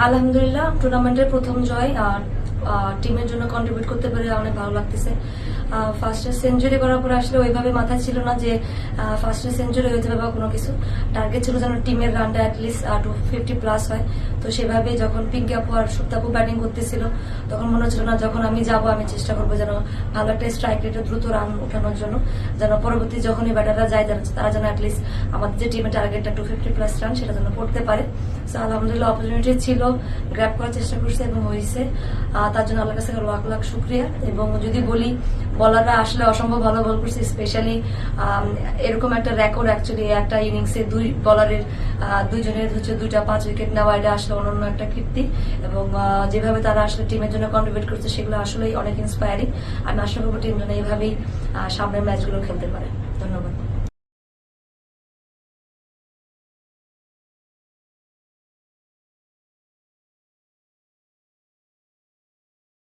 আলহামদুলিল্লাহ টুর্নামেন্টের প্রথম জয় আর টিমের জন্য কন্ট্রিবিউট করতে পেরে অনেক ভালো লাগতেছে। ফার্স্টে সেঞ্চুরি করার পরে আসলে ওইভাবে মাথায় ছিল না যে ফার্স্টে সেঞ্চুরি হয়ে যাবে বা কোনো কিছু। টার্গেট ছিল যেন টিমের রানটা অ্যাটলিস্ট 250+ হয়। তো সেভাবে যখন পিঙ্কি আপু আর সুপ্তাপু ব্যাটিং করতেছিল তখন মনে হচ্ছিল না যখন আমি যাব আমি চেষ্টা করবো যেন ভালো একটা স্ট্রাইক রেটে দ্রুত রান ওঠানোর জন্য, যেন পরবর্তী যখনই ব্যাটাররা যায় তারা যেন অ্যাটলিস্ট আমাদের যে টিমের টার্গেটটা 250+ রান সেটা যেন করতে পারে। সো আলহামদুলিল্লাহ অপরচুনিটি ছিল, গ্র্যাব করার চেষ্টা করছে এবং হয়েছে। তার জন্য আল্লাহর কাছে লাখ লাখ শুক্রিয়া। এবং যদি বলি বলাররা আসলে অসম্ভব ভালো বল করছে, স্পেশালি এরকম একটা রেকর্ড অ্যাকচুয়ালি একটা ইনিংসে দুই বলারের দুইজনের হচ্ছে 2টা 5 উইকেট নেওয়া, এটা আসলে অনন্য একটা কীর্তি। এবং যেভাবে তারা আসলে টিমের জন্য কন্ট্রিবিউট করছে সেগুলো আসলেই অনেক ইন্সপায়ারিং। আমি আশা করবো টিম যেন এইভাবেই সামনের ম্যাচগুলো খেলতে পারে। ধন্যবাদ।